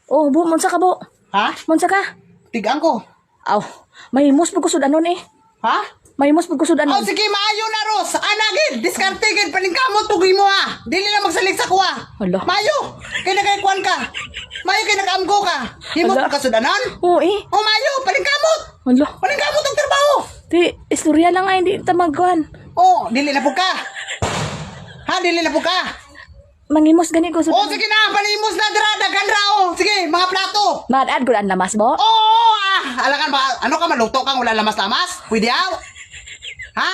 Oh, bu, munsa ka, bu. Ha? Munsa ka? Tigaan ko. Aw, mahimos po kusod anon eh. Ha? Mahimos po kusod anon. Oh, sige, maayo na, Ros. Anagid, diskartigid, paningkamot, tugoy mo, ha. Dili na magsalik sa kuha. Hala. Mayo, kay nagaykuan ka. Mayo, kay nag-amgo ka. Himot Hala. mo kasudanan. Oo eh. Oh, mayo, paningkamot. Hala. Paningkamot ang trabaho. Di, istorya lang nga, hindi tamagkuhan. Oh, dili na po ka. Ha, dili na po ka. Mangimos gani kusod. Oh, sige na, panimos na, dagan rao. Sige, mga plato. Madad ko ang lamas, bo. Oo, alakan ba, ano ka, maluto kang wala lamas-lamas? Pwede aw? Ha?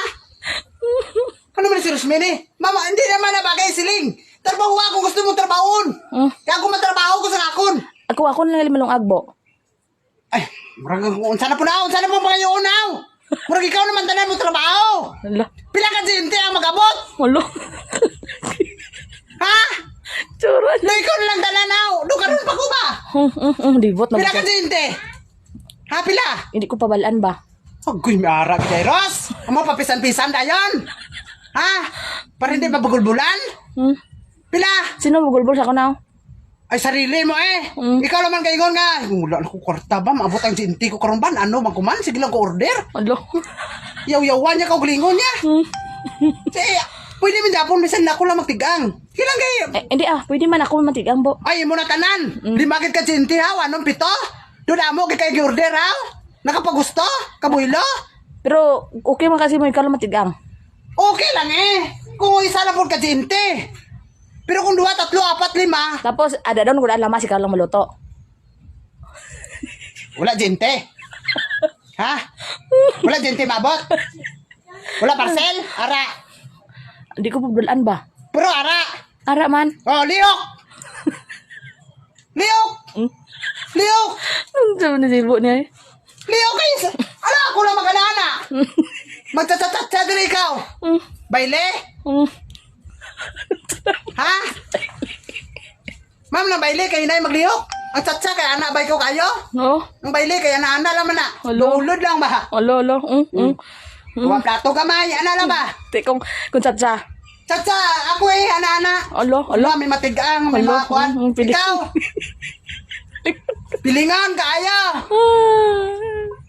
Ano man si Rosmini? Mama, hindi naman na bagay siling. Trabaho ako, gusto mong trabahon. Kaya ako matrabaho ko sa kakon. Ako lang limalong agbo. Ay, murag, unsa na po na, unsa na po mga yun aw? Murag ikaw naman tanan mo trabaho. Hala. Pila ka gente ang magabot? Hala. Ha? Churan. Na ikaw na lang tanan aw. Do karon pa ko ba? Dibot na Pila ka ba? gente? Ha, pila? Hindi ko pabalaan ba? Agoy, may ara ka kay Ross. Amo papisan-pisan dayon. Ha? Para hindi mabugul-bulan? Pila? Sino bugulbol sa kunaw? Ay, sarili mo eh. Ikaw naman kaingon nga. Wala na ko kwarta ba? Maabot ang sinti ko karon ba? Ano, magkuman? Sige lang ko order. Hala. Yaw-yawan niya kaugalingon niya. Sige, pwede min Japon. Bisan na ako lang magtigang. Kilang kayo. Hindi pwede man ako matigang, bo. Ay, mo na tanan. Limagit ka sinti ha? Anong pito? Doon mo, kay order ha? Nakapagusto? Kabuylo? Pero okay man kasi mo ikaw lang matigang. Okay lang eh. Kung isa lang po ka sinti. Pero kung 2, 3, 4, 5, Tapos ada daw ko lamas ikaw lang maluto. wala gente. Ha? Wala gente mabot. Wala parcel. Ara. Hindi ko pabalaan ba? Pero ara. Ara man. Oh, liok. Liok. Liok. Ang sabi na sibo niya eh. Liok kayo. Ala, ako lang mag-alana. Magtatatata din ikaw. Baile? Ha? Ma'am, na baile kayo na magliok. Ang tsatsa kay anak bay ko kayo. No? Ang baile kay ana lang man na. Alo. Dulod lang ba? Alo. Tuwa plato gamay, ana lang ba? Kung tsatsa. Tsatsa, ako eh, ana. Alo. Ala, may matigang, may mga kwan. Pili. Ikaw, pilingan kaya.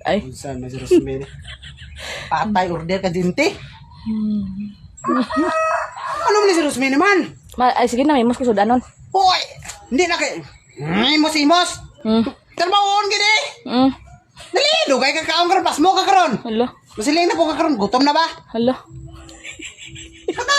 Ay. Saan na si Rosemary? Patay order ka dinti. Ano mo ni si Rosemary man? Ay sige na may mus ko sudanon. Hoy, hindi na kay. Imos. Trabahoon gini. Dali, dugay ka kaong karon, pas mo ka karon. Alo. Masiling na po ka karon, gutom na ba? Alo. Kata,